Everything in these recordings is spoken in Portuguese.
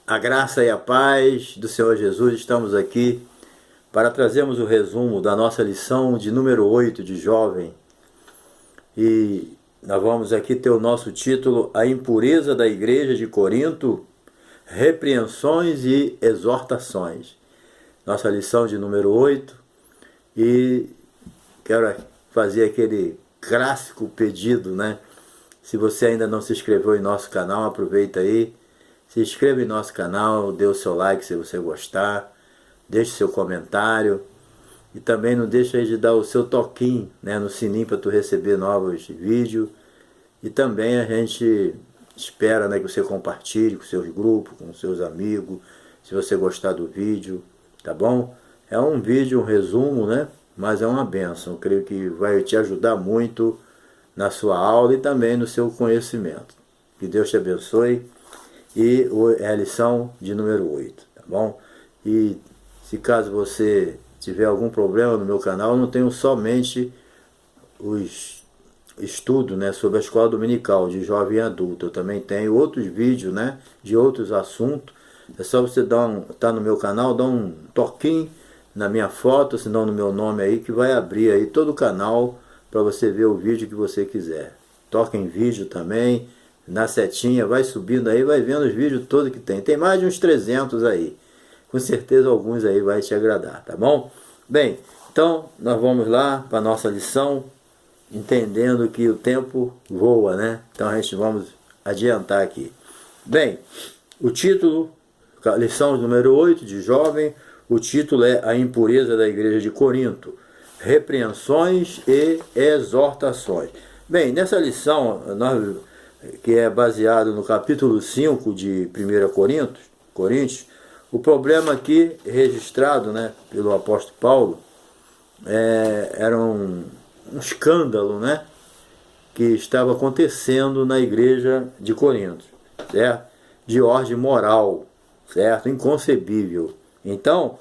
A graça e a paz do Senhor Jesus, estamos aqui para trazermos o resumo da nossa lição de número 8 de jovem. E nós vamos aqui ter o nosso título, A Impureza da Igreja de Corinto, Repreensões e Exortações. Nossa lição de número 8, e quero fazer aquele clássico pedido, né? Se você ainda não se inscreveu em nosso canal, aproveita aí. Se inscreva em nosso canal, dê o seu like se você gostar, deixe seu comentário e também não deixe aí de dar o seu toquinho, né, no sininho para tu receber novos vídeos. E também a gente espera, né, que você compartilhe com seus grupos, com seus amigos, se você gostar do vídeo, tá bom? É um vídeo, um resumo, né, mas é uma bênção. Eu creio que vai te ajudar muito na sua aula e também no seu conhecimento. Que Deus te abençoe. E é a lição de número 8, tá bom? E se caso você tiver algum problema no meu canal, eu não tenho somente os estudos, né, sobre a escola dominical de jovem e adulto. Eu também tenho outros vídeos, né, de outros assuntos. É só você tá no meu canal, dar um toquinho na minha foto, se não no meu nome aí, que vai abrir aí todo o canal para você ver o vídeo que você quiser. Toca em vídeo também, na setinha, vai subindo aí, vai vendo os vídeos todos que tem. Tem mais de uns 300 aí. Com certeza alguns aí vai te agradar, tá bom? Bem, então nós vamos lá para a nossa lição, entendendo que o tempo voa, né? Então a gente vamos adiantar aqui. Bem, o título, lição número 8 de jovem, o título é A Impureza da Igreja de Corinto, Repreensões e Exortações. Bem, nessa lição, que é baseado no capítulo 5 de 1 Coríntios, o problema aqui registrado, né, pelo apóstolo Paulo era um escândalo, né, que estava acontecendo na igreja de Corinto, certo? De ordem moral, certo? Inconcebível. Então,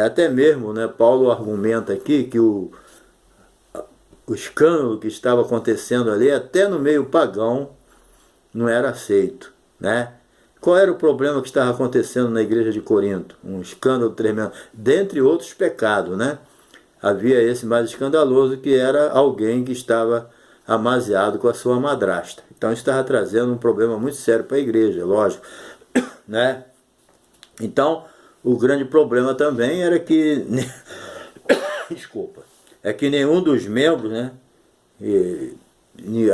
até mesmo, né, Paulo argumenta aqui que o escândalo que estava acontecendo ali, até no meio pagão, não era aceito, né? Qual era o problema que estava acontecendo na igreja de Corinto? Um escândalo tremendo, dentre outros pecados, né? Havia esse mais escandaloso, que era alguém que estava amaziado com a sua madrasta. Então isso estava trazendo um problema muito sério para a igreja, lógico, né? Então o grande problema também era que desculpa, é que nenhum dos membros, né,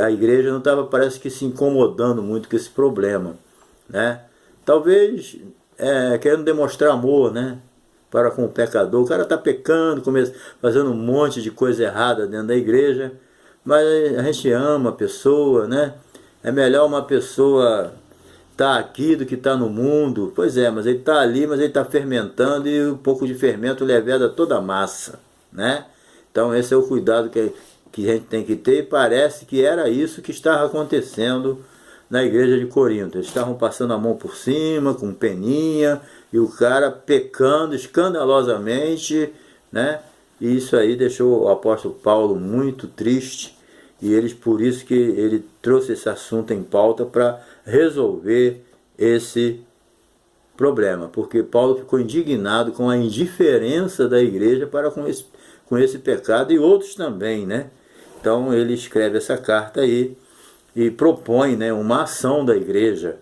a igreja não estava, parece que, se incomodando muito com esse problema, né? Talvez querendo demonstrar amor, né, para com o pecador. O cara está pecando, fazendo um monte de coisa errada dentro da igreja, mas a gente ama a pessoa, né? É melhor uma pessoa estar aqui do que estar no mundo. Pois é, mas ele está ali, mas ele está fermentando, e um pouco de fermento leveda toda a massa, né? Então esse é o cuidado que a gente tem que ter, e parece que era isso que estava acontecendo na igreja de Corinto. Eles estavam passando a mão por cima, com peninha, e o cara pecando escandalosamente, né? E isso aí deixou o apóstolo Paulo muito triste, e por isso que ele trouxe esse assunto em pauta para resolver esse problema, porque Paulo ficou indignado com a indiferença da igreja para com esse pecado, e outros também, né? Então ele escreve essa carta aí e propõe, né, uma ação da igreja,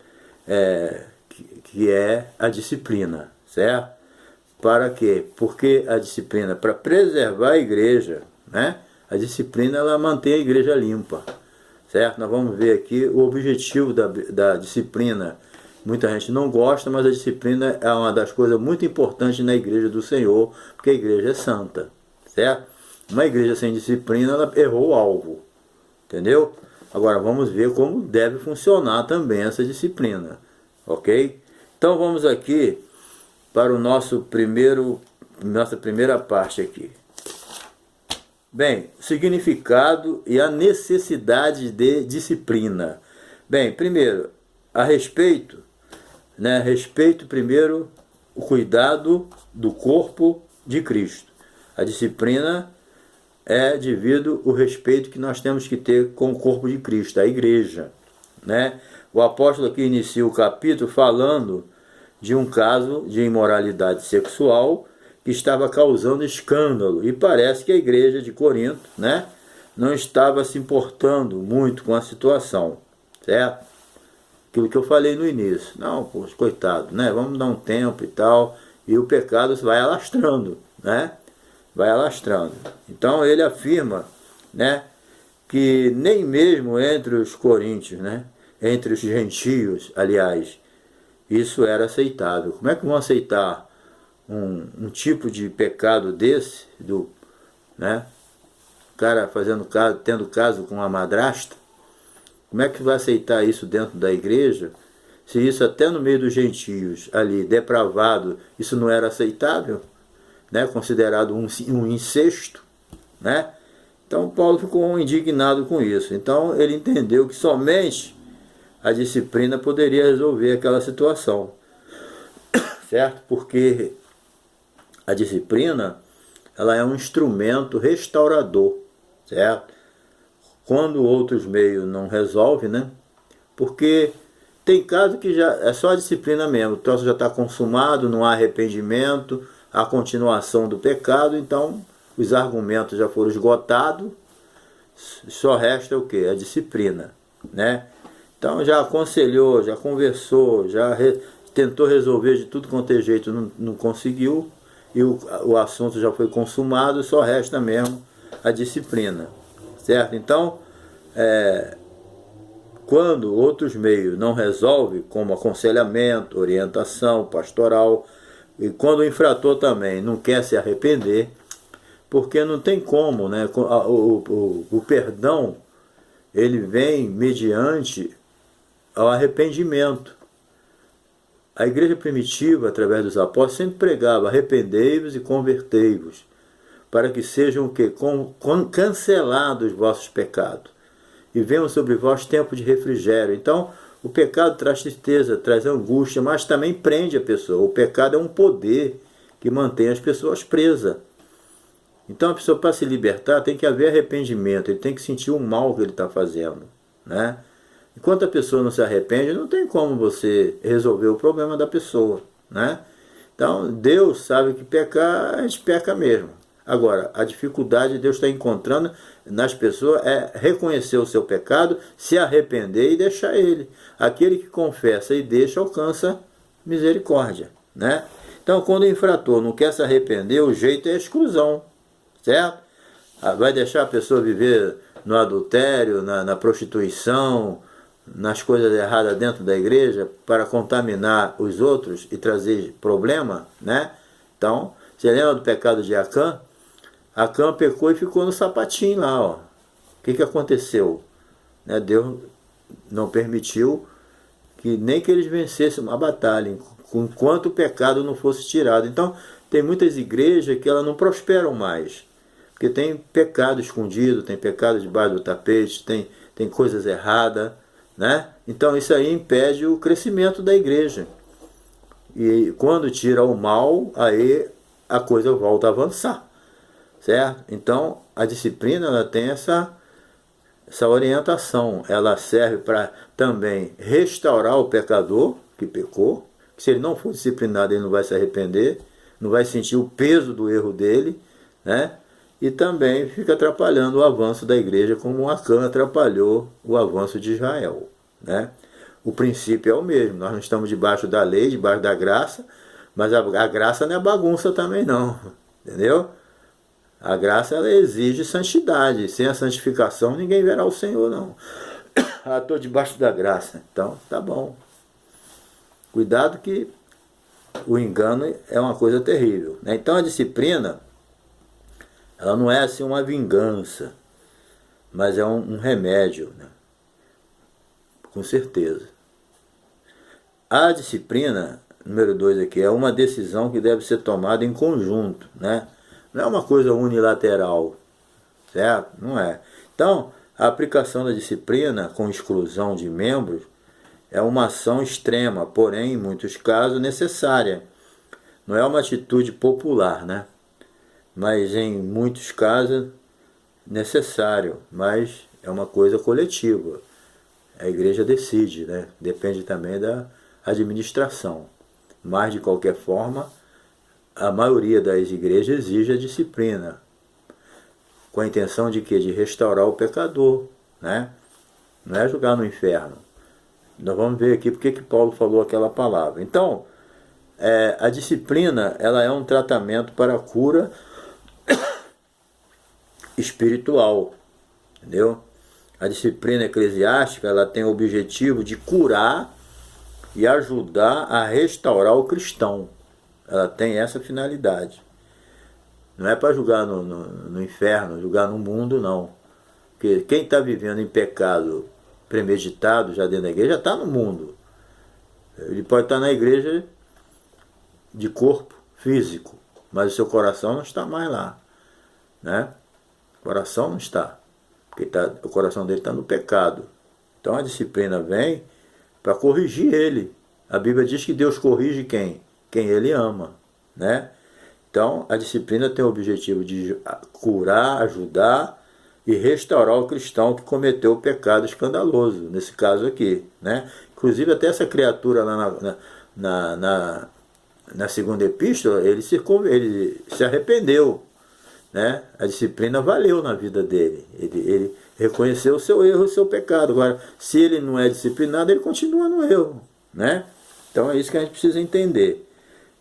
que é a disciplina, certo? Para quê? Porque a disciplina, para preservar a igreja, né? A disciplina, ela mantém a igreja limpa, certo? Nós vamos ver aqui o objetivo da disciplina. Muita gente não gosta, mas a disciplina é uma das coisas muito importantes na igreja do Senhor, porque a igreja é santa, certo? Uma igreja sem disciplina, ela errou o alvo, entendeu? Agora vamos ver como deve funcionar também essa disciplina, ok? Então vamos aqui para nossa primeira parte aqui. Bem, significado e a necessidade de disciplina. Bem, primeiro, a respeito, né? Respeito primeiro o cuidado do corpo de Cristo. A disciplina é devido ao respeito que nós temos que ter com o corpo de Cristo, a igreja, né? O apóstolo aqui inicia o capítulo falando de um caso de imoralidade sexual que estava causando escândalo. E parece que a igreja de Corinto, né, não estava se importando muito com a situação, certo? Aquilo que eu falei no início. Não, poxa, coitado, né? Vamos dar um tempo e tal. E o pecado vai alastrando, né? Vai alastrando. Então ele afirma, né, que nem mesmo entre os coríntios, né, entre os gentios, aliás, isso era aceitável. Como é que vão aceitar um tipo de pecado desse, né, o cara fazendo caso, tendo caso com uma madrasta? Como é que vai aceitar isso dentro da igreja? Se isso até no meio dos gentios ali, depravado, isso não era aceitável, né, considerado um incesto, né? Então Paulo ficou indignado com isso. Então ele entendeu que somente a disciplina poderia resolver aquela situação, certo? Porque a disciplina, ela é um instrumento restaurador, certo? Quando outros meios não resolvem, né? Porque tem caso que já é só a disciplina mesmo, o troço já está consumado, não há arrependimento, há continuação do pecado, então os argumentos já foram esgotados, só resta o que? A disciplina, né? Então já aconselhou, já conversou, tentou resolver de tudo quanto é jeito, não conseguiu, e o assunto já foi consumado, só resta mesmo a disciplina, certo? Então, quando outros meios não resolvem, como aconselhamento, orientação, pastoral, e quando o infrator também não quer se arrepender, porque não tem como, né? O perdão, ele vem mediante ao arrependimento. A igreja primitiva, através dos apóstolos, sempre pregava: arrependei-vos e convertei-vos, para que sejam o quê? Cancelados os vossos pecados, e venham sobre vós tempo de refrigério. Então, o pecado traz tristeza, traz angústia, mas também prende a pessoa. O pecado é um poder que mantém as pessoas presas. Então, a pessoa, para se libertar, tem que haver arrependimento, ele tem que sentir o mal que ele está fazendo, né? Enquanto a pessoa não se arrepende, não tem como você resolver o problema da pessoa, né? Então, Deus sabe que pecar, a gente peca mesmo. Agora, a dificuldade que Deus está encontrando nas pessoas é reconhecer o seu pecado, se arrepender e deixar ele. Aquele que confessa e deixa, alcança misericórdia, né? Então, quando o infrator não quer se arrepender, o jeito é a exclusão, certo? Vai deixar a pessoa viver no adultério, na prostituição, nas coisas erradas dentro da igreja para contaminar os outros e trazer problema, né? Então, você lembra do pecado de Acã? Acã pecou e ficou no sapatinho lá, ó. O que aconteceu? Né? Deus não permitiu que nem que eles vencessem uma batalha, enquanto o pecado não fosse tirado. Então, tem muitas igrejas que elas não prosperam mais, porque tem pecado escondido, tem pecado debaixo do tapete, tem coisas erradas, né? Então isso aí impede o crescimento da igreja. E quando tira o mal, aí a coisa volta a avançar, certo? Então a disciplina, ela tem essa orientação. Ela serve para também restaurar o pecador que pecou, que se ele não for disciplinado, ele não vai se arrepender, não vai sentir o peso do erro dele, né? E também fica atrapalhando o avanço da igreja, como Acã atrapalhou o avanço de Israel, né? O princípio é o mesmo, nós não estamos debaixo da lei, debaixo da graça, mas a graça não é bagunça também não, entendeu? A graça, ela exige santidade, sem a santificação ninguém verá o Senhor não. Estou debaixo da graça, então tá bom. Cuidado que o engano é uma coisa terrível, né? Então a disciplina, ela não é assim uma vingança, mas é um remédio, né? Com certeza. A disciplina, número 2 aqui, é uma decisão que deve ser tomada em conjunto, né? Não é uma coisa unilateral, certo? Não é. Então, a aplicação da disciplina com exclusão de membros é uma ação extrema, porém, em muitos casos, necessária. Não é uma atitude popular, né? Mas em muitos casos necessário, mas é uma coisa coletiva. A igreja decide, né? Depende também da administração. Mas, de qualquer forma, a maioria das igrejas exige a disciplina, com a intenção de quê? De restaurar o pecador, né? Não é jogar no inferno. Nós vamos ver aqui porque que Paulo falou aquela palavra. Então, a disciplina, ela é um tratamento para a cura espiritual, entendeu? A disciplina eclesiástica, ela tem o objetivo de curar e ajudar a restaurar o cristão. Ela tem essa finalidade. Não é para julgar no inferno, julgar no mundo, não. Porque quem está vivendo em pecado premeditado já dentro da igreja, já está no mundo. Ele pode estar na igreja de corpo físico, mas o seu coração não está mais lá, né? O coração não está, porque o coração dele está no pecado. Então a disciplina vem para corrigir ele. A Bíblia diz que Deus corrige quem? Quem ele ama, né? Então a disciplina tem o objetivo de curar, ajudar e restaurar o cristão que cometeu o pecado escandaloso, nesse caso aqui, né? Inclusive até essa criatura lá na segunda epístola, ele se arrependeu, né? A disciplina valeu na vida dele. Ele reconheceu o seu erro e o seu pecado. Agora, se ele não é disciplinado, ele continua no erro, né? Então é isso que a gente precisa entender,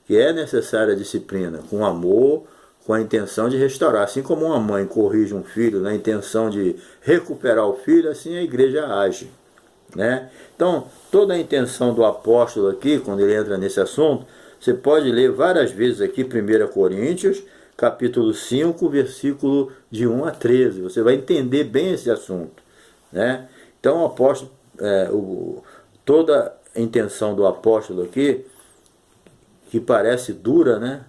que é necessária a disciplina, com amor, com a intenção de restaurar. Assim como uma mãe corrige um filho na intenção de recuperar o filho, assim a igreja age, né? Então, toda a intenção do apóstolo aqui, quando ele entra nesse assunto, você pode ler várias vezes aqui 1 Coríntios, capítulo 5, versículo de 1 a 13. Você vai entender bem esse assunto, né? Então, o apóstolo, toda a intenção do apóstolo aqui, que parece dura, né?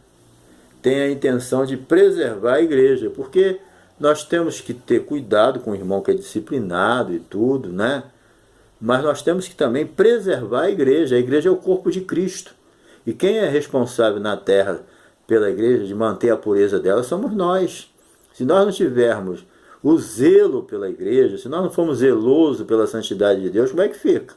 Tem a intenção de preservar a igreja, porque nós temos que ter cuidado com o irmão que é disciplinado e tudo, né? Mas nós temos que também preservar a igreja. A igreja é o corpo de Cristo. E quem é responsável na terra pela igreja de manter a pureza dela somos nós. Se nós não tivermos o zelo pela igreja, se nós não formos zelosos pela santidade de Deus, como é que fica?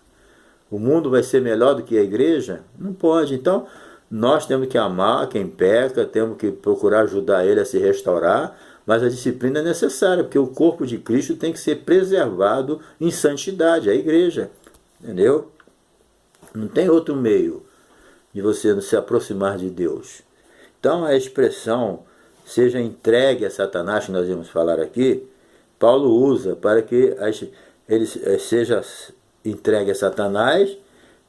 O mundo vai ser melhor do que a igreja? Não pode. Então, nós temos que amar quem peca, temos que procurar ajudar ele a se restaurar, mas a disciplina é necessária, porque o corpo de Cristo tem que ser preservado em santidade, a igreja, entendeu? Não tem outro meio de você se aproximar de Deus. Então a expressão seja entregue a Satanás, que nós vamos falar aqui, Paulo usa para que ele seja entregue a Satanás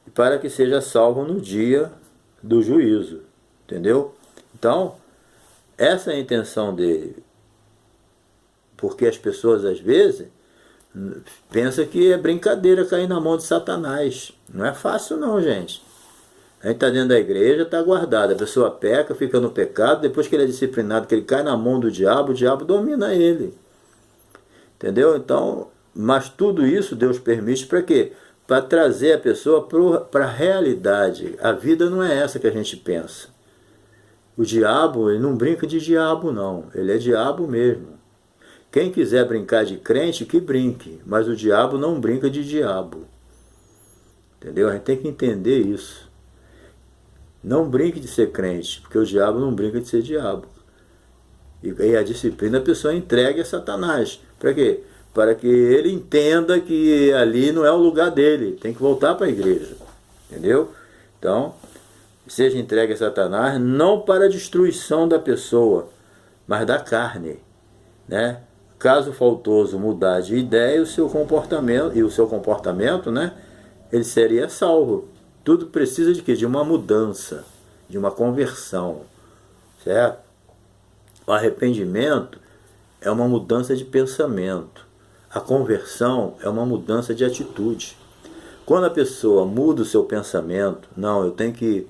e para que seja salvo no dia do juízo, entendeu? Então, essa é a intenção dele, porque as pessoas às vezes pensam que é brincadeira cair na mão de Satanás. Não é fácil não, gente. A gente está dentro da igreja, está guardado. A pessoa peca, fica no pecado, depois que ele é disciplinado, que ele cai na mão do diabo, o diabo domina ele. Entendeu? Então, mas tudo isso Deus permite para quê? Para trazer a pessoa para a realidade. A vida não é essa que a gente pensa. O diabo, ele não brinca de diabo não, ele é diabo mesmo. Quem quiser brincar de crente, que brinque, mas o diabo não brinca de diabo. Entendeu? A gente tem que entender isso. Não brinque de ser crente, porque o diabo não brinca de ser diabo. E a disciplina a pessoa entregue a Satanás. Para quê? Para que ele entenda que ali não é o lugar dele, tem que voltar para a igreja. Entendeu? Então, seja entregue a Satanás, não para a destruição da pessoa, mas da carne, né? Caso o faltoso mudar de ideia, o seu comportamento, né, ele seria salvo. Tudo precisa de quê? De uma mudança, de uma conversão, certo? O arrependimento é uma mudança de pensamento. A conversão é uma mudança de atitude. Quando a pessoa muda o seu pensamento, não, eu tenho que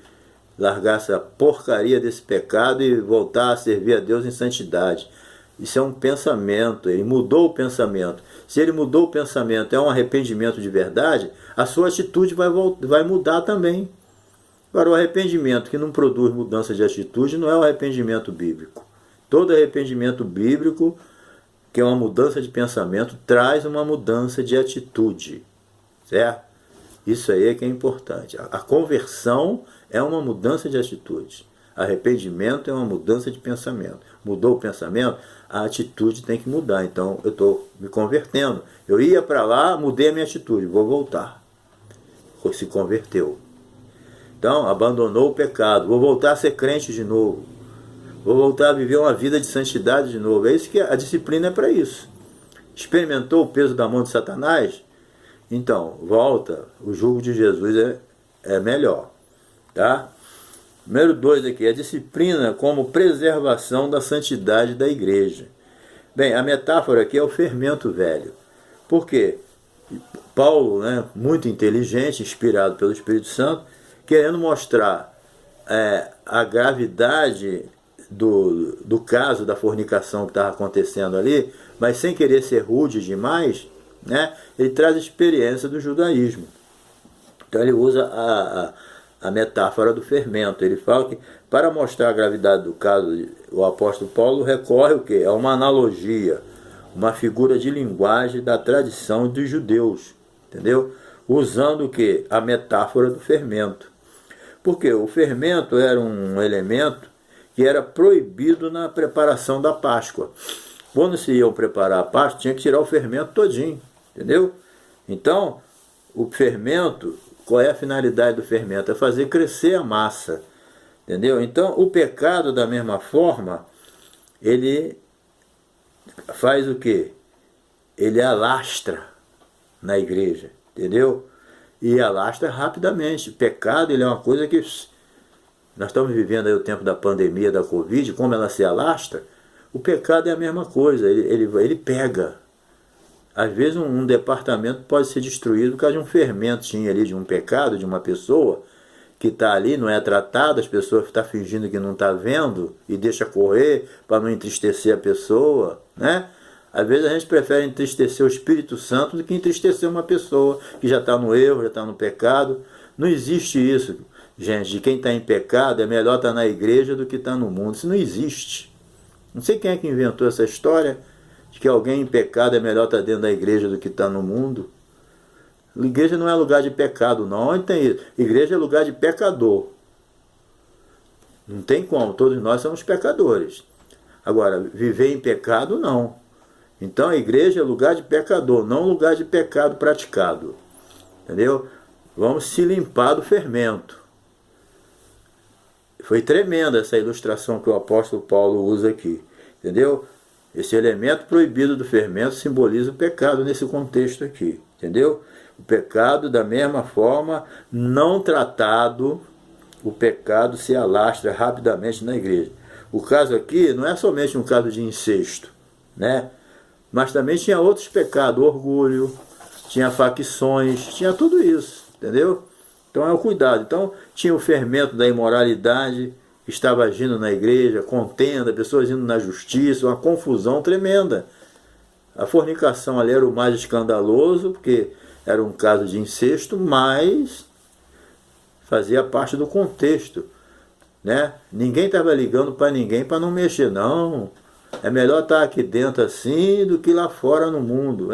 largar essa porcaria desse pecado e voltar a servir a Deus em santidade. Isso é um pensamento, ele mudou o pensamento. Se ele mudou o pensamento, é um arrependimento de verdade, a sua atitude vai mudar também. Agora, o arrependimento que não produz mudança de atitude não é o arrependimento bíblico. Todo arrependimento bíblico, que é uma mudança de pensamento, traz uma mudança de atitude, certo? Isso aí é que é importante. A conversão é uma mudança de atitude. Arrependimento é uma mudança de pensamento. Mudou o pensamento, a atitude tem que mudar. Então eu estou me convertendo. Eu ia para lá, mudei a minha atitude, vou voltar. Se converteu. Então, abandonou o pecado. Vou voltar a ser crente de novo. Vou voltar a viver uma vida de santidade de novo. É isso que a disciplina é para isso. Experimentou o peso da mão de Satanás? Então, volta. O jugo de Jesus é melhor. Tá? Número 2 aqui, a disciplina como preservação da santidade da igreja. Bem, a metáfora aqui é o fermento velho. Por quê? Paulo, muito inteligente, inspirado pelo Espírito Santo, querendo mostrar a gravidade do caso da fornicação que estava acontecendo ali, mas sem querer ser rude demais, ele traz a experiência do judaísmo. Então ele usa a metáfora do fermento. Ele fala que, para mostrar a gravidade do caso, o apóstolo Paulo recorre o quê? A uma analogia, uma figura de linguagem da tradição dos judeus, entendeu? Usando o quê? A metáfora do fermento. Porque o fermento era um elemento que era proibido na preparação da Páscoa. Quando se iam preparar a Páscoa, tinha que tirar o fermento todinho, entendeu? Então, o fermento, qual é a finalidade do fermento? É fazer crescer a massa, entendeu? Então, o pecado, da mesma forma, ele faz o quê? Ele alastra na igreja, entendeu? E alastra rapidamente. O pecado, ele é uma coisa que... Nós estamos vivendo aí o tempo da pandemia, da Covid, como ela se alastra. O pecado é a mesma coisa, ele pega. Às vezes um departamento pode ser destruído por causa de um fermentinho ali, de um pecado, de uma pessoa que está ali, não é tratada, as pessoas estão fingindo que não está vendo e deixa correr para não entristecer a pessoa, Às vezes a gente prefere entristecer o Espírito Santo do que entristecer uma pessoa que já está no erro, já está no pecado. Não existe isso, gente, de quem está em pecado é melhor estar na igreja do que estar no mundo. Isso não existe. Não sei quem é que inventou essa história de que alguém em pecado é melhor estar dentro da igreja do que estar no mundo. Igreja não é lugar de pecado, não. Onde tem isso? Igreja é lugar de pecador. Não tem como, todos nós somos pecadores. Agora, viver em pecado, não. Então a igreja é lugar de pecador, não lugar de pecado praticado. Entendeu? Vamos se limpar do fermento. Foi tremenda essa ilustração que o apóstolo Paulo usa aqui. Entendeu? Esse elemento proibido do fermento simboliza o pecado nesse contexto aqui. Entendeu? O pecado, da mesma forma, não tratado, o pecado se alastra rapidamente na igreja. O caso aqui não é somente um caso de incesto, mas também tinha outros pecados, orgulho, tinha facções, tinha tudo isso, entendeu? Então é o cuidado. Então tinha o fermento da imoralidade que estava agindo na igreja, contenda, pessoas indo na justiça, uma confusão tremenda. A fornicação ali era o mais escandaloso, porque era um caso de incesto, mas fazia parte do contexto, Ninguém estava ligando para ninguém para não mexer, não. É melhor estar aqui dentro assim do que lá fora no mundo.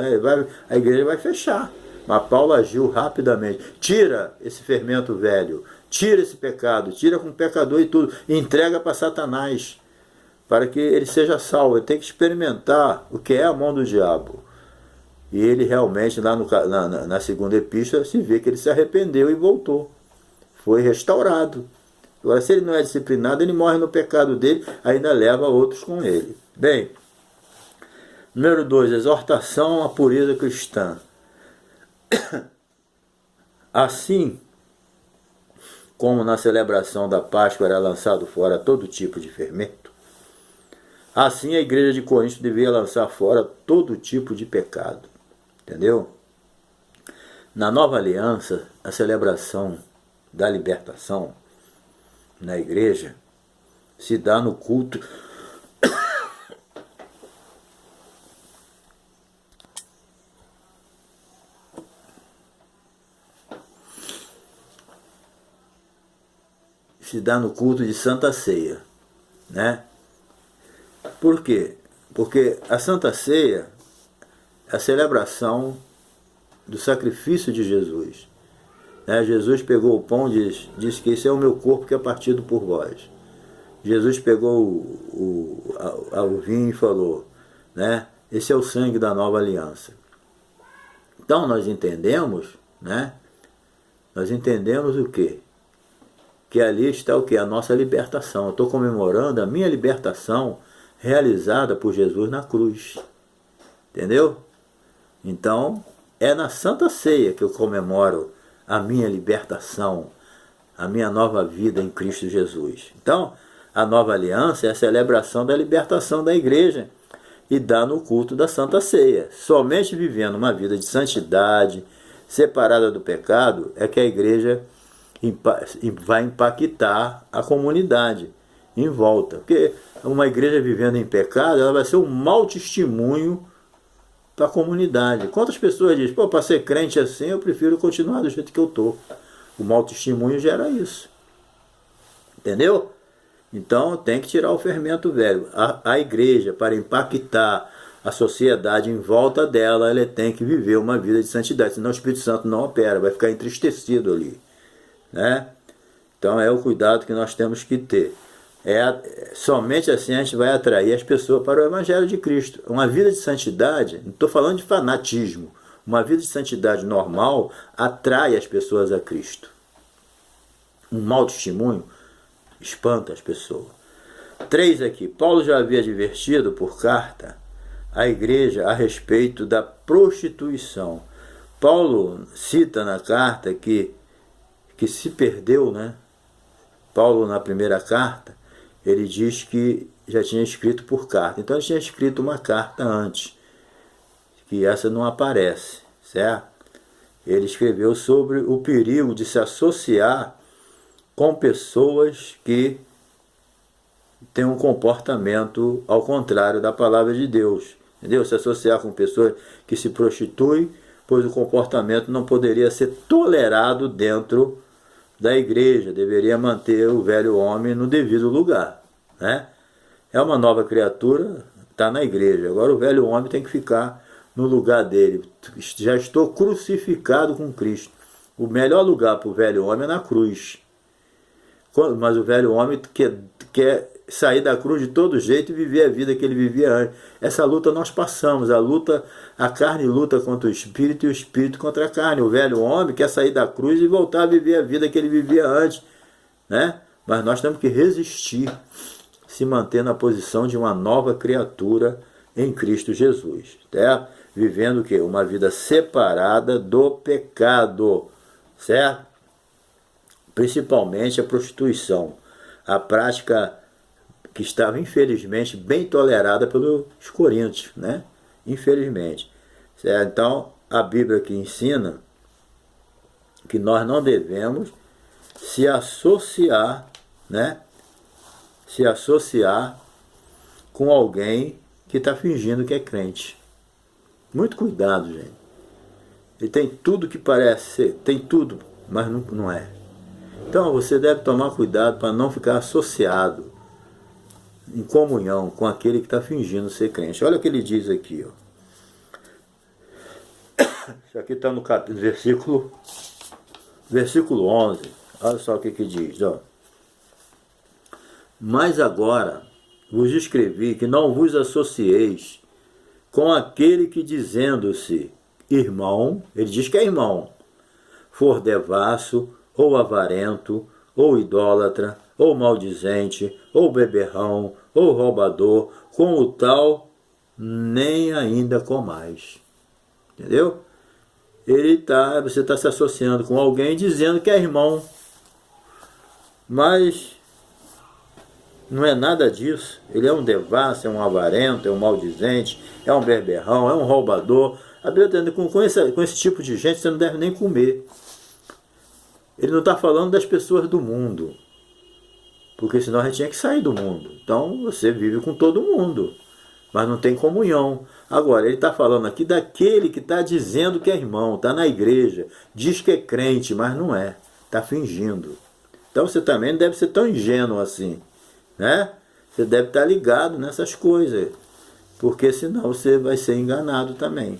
A igreja vai fechar. Mas Paulo agiu rapidamente. Tira esse fermento velho, tira esse pecado, tira com o pecador e tudo, e entrega para Satanás, para que ele seja salvo. Ele tem que experimentar o que é a mão do diabo. E ele realmente, lá na segunda epístola, se vê que ele se arrependeu e voltou. Foi restaurado. Agora, se ele não é disciplinado, ele morre no pecado dele, ainda leva outros com ele. Bem, número 2, exortação à pureza cristã. Assim como na celebração da Páscoa era lançado fora todo tipo de fermento, assim a igreja de Corinto devia lançar fora todo tipo de pecado. Entendeu? Na nova aliança, a celebração da libertação na igreja se dá no culto de Santa Ceia, Por quê? Porque a Santa Ceia é a celebração do sacrifício de Jesus. né? Jesus pegou o pão e disse que esse é o meu corpo que é partido por vós. Jesus pegou o vinho e falou, né? Esse é o sangue da nova aliança. Então nós entendemos, né? Nós entendemos o quê? Que ali está o quê? A nossa libertação. Eu estou comemorando a minha libertação realizada por Jesus na cruz. Entendeu? Então, é na Santa Ceia que eu comemoro a minha libertação, a minha nova vida em Cristo Jesus. Então, a nova aliança é a celebração da libertação da igreja e dá no culto da Santa Ceia. Somente vivendo uma vida de santidade, separada do pecado, é que a igreja vai impactar a comunidade em volta. Porque uma igreja vivendo em pecado, ela vai ser um mau testemunho para a comunidade. Quantas pessoas dizem, pô, para ser crente assim, eu prefiro continuar do jeito que eu estou. O mau testemunho gera isso. Entendeu? Então tem que tirar o fermento velho. A igreja, para impactar a sociedade em volta dela, ela tem que viver uma vida de santidade, senão o Espírito Santo não opera, vai ficar entristecido ali, né? Então é o cuidado que nós temos que ter. Somente assim a gente vai atrair as pessoas para o Evangelho de Cristo. Uma vida de santidade, não estou falando de fanatismo, uma vida de santidade normal atrai as pessoas a Cristo. Um mau testemunho espanta as pessoas. 3 aqui. Paulo já havia advertido por carta a igreja a respeito da prostituição. Paulo cita na carta que se perdeu, né? Paulo, na primeira carta, ele diz que já tinha escrito por carta. Então ele tinha escrito uma carta antes, que essa não aparece, certo? Ele escreveu sobre o perigo de se associar com pessoas que têm um comportamento ao contrário da palavra de Deus. Entendeu? Se associar com pessoas que se prostituem, pois o comportamento não poderia ser tolerado dentro da igreja, deveria manter o velho homem no devido lugar, né? É uma nova criatura, está na igreja. Agora o velho homem tem que ficar no lugar dele. Já estou crucificado com Cristo. O melhor lugar para o velho homem é na cruz. Mas o velho homem quer sair da cruz de todo jeito e viver a vida que ele vivia antes. Essa luta nós passamos. A carne luta contra o espírito e o espírito contra a carne. O velho homem quer sair da cruz e voltar a viver a vida que ele vivia antes, né? Mas nós temos que resistir, se manter na posição de uma nova criatura em Cristo Jesus, certo? Vivendo o quê? Uma vida separada do pecado, certo? Principalmente a prostituição, a prática que estava infelizmente bem tolerada pelos coríntios, né? Infelizmente, certo? Então a Bíblia aqui ensina que nós não devemos se associar, né? Se associar com alguém que está fingindo que é crente. Muito cuidado, gente. Ele tem tudo que parece ser, tem tudo, mas não é. Então você deve tomar cuidado para não ficar associado em comunhão com aquele que está fingindo ser crente. Olha o que ele diz aqui, ó. Isso aqui está no versículo 11. Olha só o que diz, ó. Mas agora vos escrevi que não vos associeis com aquele que, dizendo-se irmão, ele diz que é irmão, for devasso, ou avarento, ou idólatra, ou maldizente, ou beberrão, ou roubador, com o tal nem ainda comais. Entendeu? Você está se associando com alguém dizendo que é irmão, mas não é nada disso. Ele é um devasso, é um avarento, é um maldizente, é um beberrão, é um roubador. A Bíblia está dizendo que com esse tipo de gente você não deve nem comer. Ele não está falando das pessoas do mundo, porque senão a gente tinha que sair do mundo. Então você vive com todo mundo, mas não tem comunhão. Agora, ele está falando aqui daquele que está dizendo que é irmão, está na igreja, diz que é crente, mas não é, está fingindo. Então você também não deve ser tão ingênuo assim, né? Você deve estar ligado nessas coisas, porque senão você vai ser enganado também,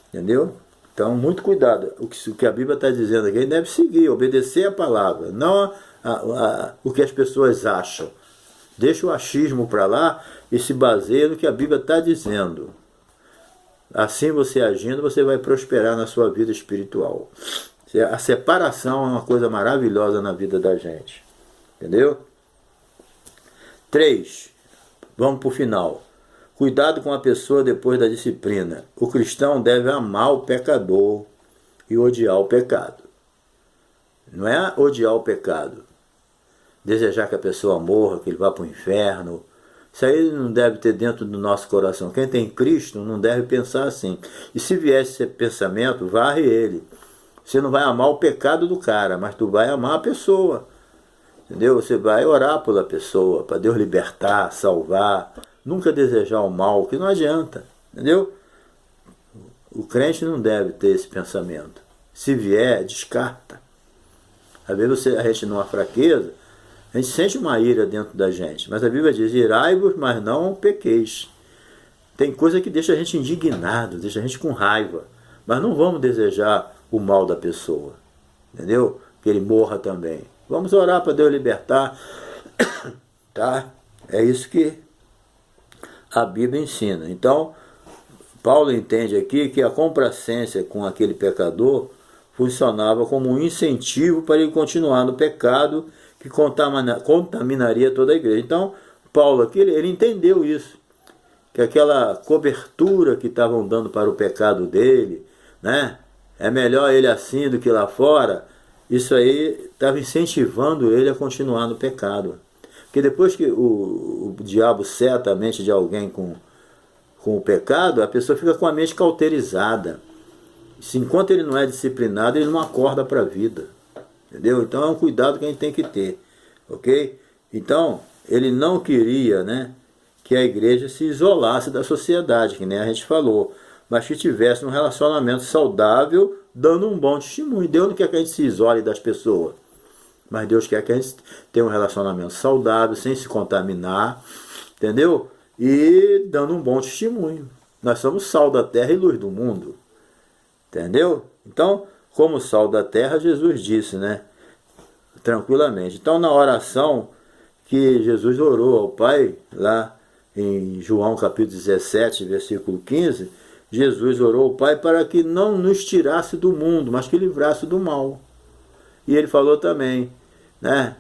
entendeu? Então, muito cuidado. O que a Bíblia está dizendo aqui, ele deve seguir, obedecer a palavra, não o que as pessoas acham. Deixa o achismo para lá e se baseia no que a Bíblia está dizendo. Assim você agindo, você vai prosperar na sua vida espiritual. A separação é uma coisa maravilhosa na vida da gente. Entendeu? 3. Vamos para o final. Cuidado com a pessoa depois da disciplina. O cristão deve amar o pecador e odiar o pecado. Não é odiar o pecado, desejar que a pessoa morra, que ele vá para o inferno. Isso aí não deve ter dentro do nosso coração. Quem tem Cristo não deve pensar assim. E se vier esse pensamento, varre ele. Você não vai amar o pecado do cara, mas tu vai amar a pessoa. Entendeu? Você vai orar pela pessoa, para Deus libertar, salvar. Nunca desejar o mal, que não adianta. Entendeu? O crente não deve ter esse pensamento. Se vier, descarta. Às vezes a gente numa fraqueza, a gente sente uma ira dentro da gente. Mas a Bíblia diz, irai-vos, mas não pequeis. Tem coisa que deixa a gente indignado, deixa a gente com raiva. Mas não vamos desejar o mal da pessoa. Entendeu? Que ele morra também. Vamos orar para Deus libertar. Tá? É isso que a Bíblia ensina. Então, Paulo entende aqui que a complacência com aquele pecador funcionava como um incentivo para ele continuar no pecado que contaminaria toda a igreja. Então, Paulo aqui, ele entendeu isso, que aquela cobertura que estavam dando para o pecado dele, né, é melhor ele assim do que lá fora, isso aí estava incentivando ele a continuar no pecado. Porque depois que o diabo seta a mente de alguém com o pecado, a pessoa fica com a mente cauterizada. Enquanto ele não é disciplinado, ele não acorda para a vida. Entendeu? Então é um cuidado que a gente tem que ter. Ok? Então, ele não queria, né, que a igreja se isolasse da sociedade, que nem a gente falou, mas que tivesse um relacionamento saudável, dando um bom testemunho. Deus não quer que a gente se isole das pessoas, mas Deus quer que a gente tenha um relacionamento saudável, sem se contaminar, entendeu? E dando um bom testemunho. Nós somos sal da terra e luz do mundo. Entendeu? Então, como sal da terra, Jesus disse, né? Tranquilamente. Então, na oração que Jesus orou ao Pai, lá em João capítulo 17, versículo 15, Jesus orou ao Pai para que não nos tirasse do mundo, mas que livrasse do mal. E ele falou também, né?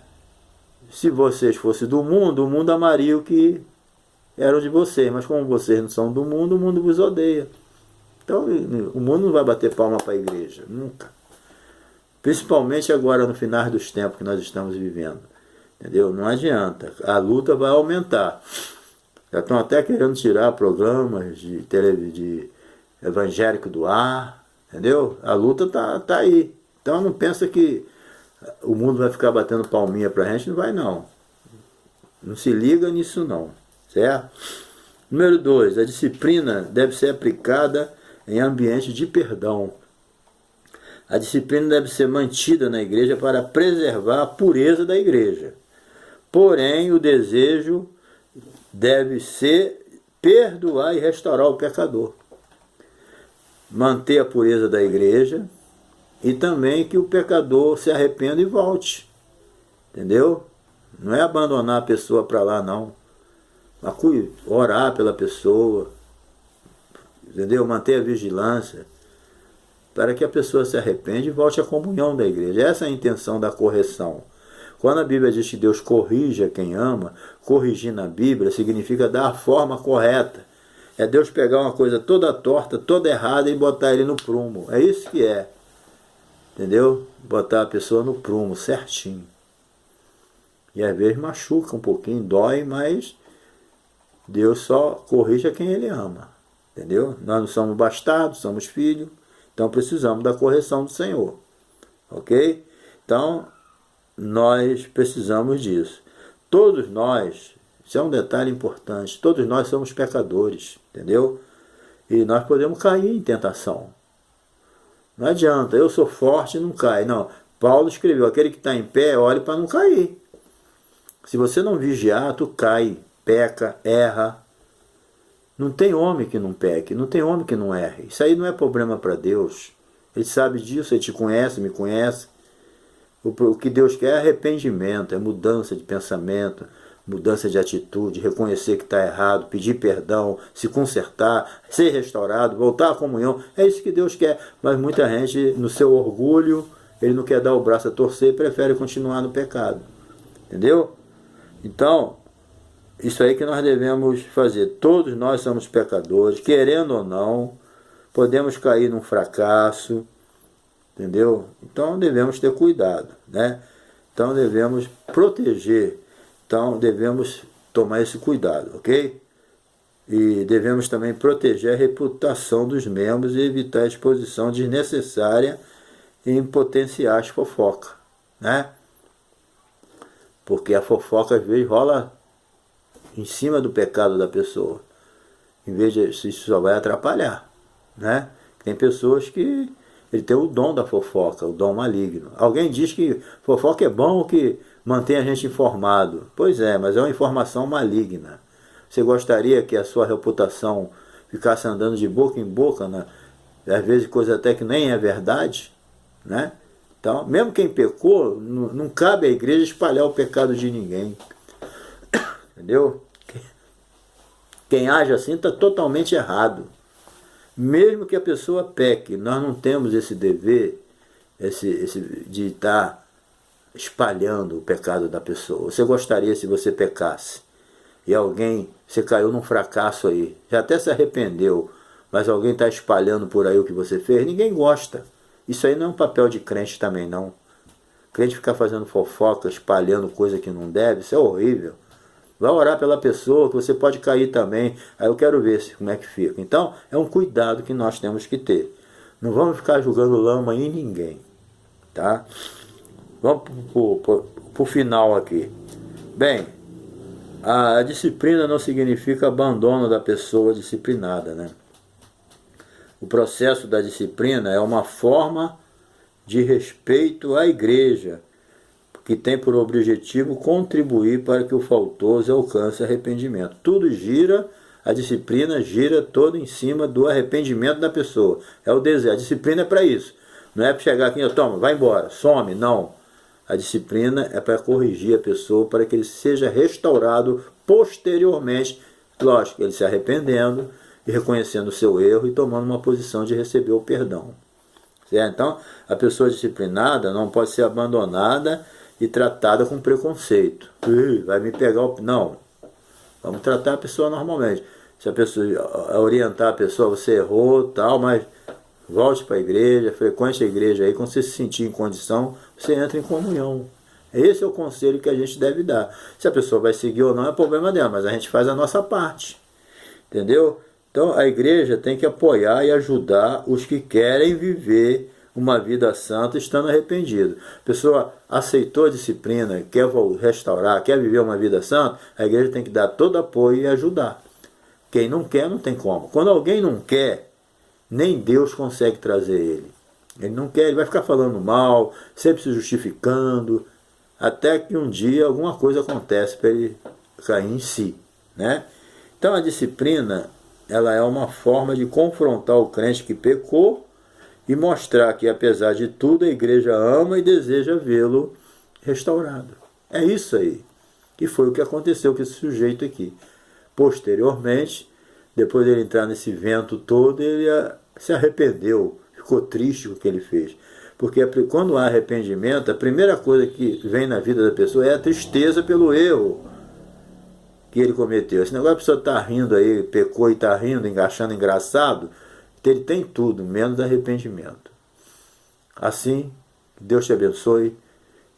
Se vocês fossem do mundo, o mundo amaria o que eram de vocês, mas como vocês não são do mundo, o mundo vos odeia. Então, o mundo não vai bater palma para a igreja, nunca. Principalmente agora no final dos tempos que nós estamos vivendo. Entendeu? Não adianta. A luta vai aumentar. Já estão até querendo tirar programas de evangélico do ar. Entendeu? A luta tá aí. Então não pensa que o mundo vai ficar batendo palminha para a gente. Não vai não. Não se liga nisso não. Certo? Número 2. A disciplina deve ser aplicada em ambiente de perdão. A disciplina deve ser mantida na igreja para preservar a pureza da igreja. Porém, o desejo deve ser perdoar e restaurar o pecador. Manter a pureza da igreja e também que o pecador se arrependa e volte. Entendeu? Não é abandonar a pessoa para lá, não. Mas orar pela pessoa. Entendeu? Manter a vigilância para que a pessoa se arrependa e volte à comunhão da igreja. Essa é a intenção da correção. Quando a Bíblia diz que Deus corrige a quem ama, corrigir na Bíblia significa dar a forma correta. É Deus pegar uma coisa toda torta, toda errada e botar ele no prumo. É isso que é. Entendeu? Botar a pessoa no prumo, certinho. E às vezes machuca um pouquinho, dói, mas Deus só corrige a quem ele ama. Entendeu? Nós não somos bastardos, somos filhos. Então precisamos da correção do Senhor. Ok? Então, nós precisamos disso. Todos nós, isso é um detalhe importante, todos nós somos pecadores. Entendeu? E nós podemos cair em tentação. Não adianta, eu sou forte e não cai. Não, Paulo escreveu, aquele que está em pé, olhe para não cair. Se você não vigiar, tu cai, peca, erra. Não tem homem que não peque, não tem homem que não erre. Isso aí não é problema para Deus. Ele sabe disso, ele te conhece, me conhece. O que Deus quer é arrependimento, é mudança de pensamento, mudança de atitude, reconhecer que está errado, pedir perdão, se consertar, ser restaurado, voltar à comunhão. É isso que Deus quer. Mas muita gente, no seu orgulho, ele não quer dar o braço a torcer e prefere continuar no pecado. Entendeu? Então, isso aí que nós devemos fazer. Todos nós somos pecadores, querendo ou não, podemos cair num fracasso, entendeu? Então devemos ter cuidado, né? Então devemos proteger, então devemos tomar esse cuidado, ok? E devemos também proteger a reputação dos membros e evitar a exposição desnecessária em potenciais fofocas, né? Porque a fofoca às vezes rola em cima do pecado da pessoa. Em vez de isso só vai atrapalhar, né? Tem pessoas que ele tem o dom da fofoca, o dom maligno. Alguém diz que fofoca é bom, que mantém a gente informado. Pois é, mas é uma informação maligna. Você gostaria que a sua reputação ficasse andando de boca em boca, né? Às vezes coisa até que nem é verdade, né? Então, mesmo quem pecou, não cabe à igreja espalhar o pecado de ninguém. Entendeu? Quem age assim está totalmente errado. Mesmo que a pessoa peque, nós não temos esse dever de estar espalhando o pecado da pessoa. Você gostaria, se você pecasse e você caiu num fracasso aí, já até se arrependeu, mas alguém está espalhando por aí o que você fez? Ninguém gosta. Isso aí não é um papel de crente também, não. Crente ficar fazendo fofoca, espalhando coisa que não deve, isso é horrível. Vai orar pela pessoa, que você pode cair também. Aí eu quero ver como é que fica. Então, é um cuidado que nós temos que ter. Não vamos ficar jogando lama em ninguém. Tá? Vamos para o final aqui. Bem, a disciplina não significa abandono da pessoa disciplinada, né? O processo da disciplina é uma forma de respeito à igreja, que tem por objetivo contribuir para que o faltoso alcance arrependimento. Tudo gira, a disciplina gira toda em cima do arrependimento da pessoa. É o desejo. A disciplina é para isso. Não é para chegar aqui e toma, vai embora, some, não. A disciplina é para corrigir a pessoa, para que ele seja restaurado posteriormente, lógico, ele se arrependendo e reconhecendo o seu erro e tomando uma posição de receber o perdão. Certo? Então, a pessoa disciplinada não pode ser abandonada e tratada com preconceito. Vai me pegar o... Não. Vamos tratar a pessoa normalmente. Se a pessoa orientar a pessoa, você errou, tal, mas volte para a igreja, frequente a igreja aí, quando você se sentir em condição, você entra em comunhão. Esse é o conselho que a gente deve dar. Se a pessoa vai seguir ou não, é problema dela, mas a gente faz a nossa parte. Entendeu? Então a igreja tem que apoiar e ajudar os que querem viver uma vida santa estando arrependido. A pessoa aceitou a disciplina, quer restaurar, quer viver uma vida santa, a igreja tem que dar todo apoio e ajudar. Quem não quer, não tem como. Quando alguém não quer, nem Deus consegue trazer ele. Ele não quer, ele vai ficar falando mal, sempre se justificando, até que um dia alguma coisa acontece para ele cair em si, né? Então a disciplina, ela é uma forma de confrontar o crente que pecou e mostrar que, apesar de tudo, a igreja ama e deseja vê-lo restaurado. É isso aí. E foi o que aconteceu com esse sujeito aqui. Posteriormente, depois dele entrar nesse vento todo, ele se arrependeu, ficou triste com o que ele fez. Porque quando há arrependimento, a primeira coisa que vem na vida da pessoa é a tristeza pelo erro que ele cometeu. Esse negócio, a pessoa está rindo aí, pecou e está rindo, achando engraçado, ele tem tudo, menos arrependimento. Assim, Deus te abençoe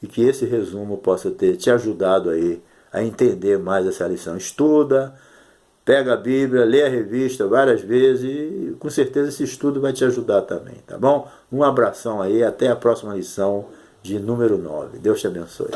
e que esse resumo possa ter te ajudado aí a entender mais essa lição. Estuda, pega a Bíblia, lê a revista várias vezes e com certeza esse estudo vai te ajudar também, tá bom? Um abração aí, até a próxima lição de número 9. Deus te abençoe.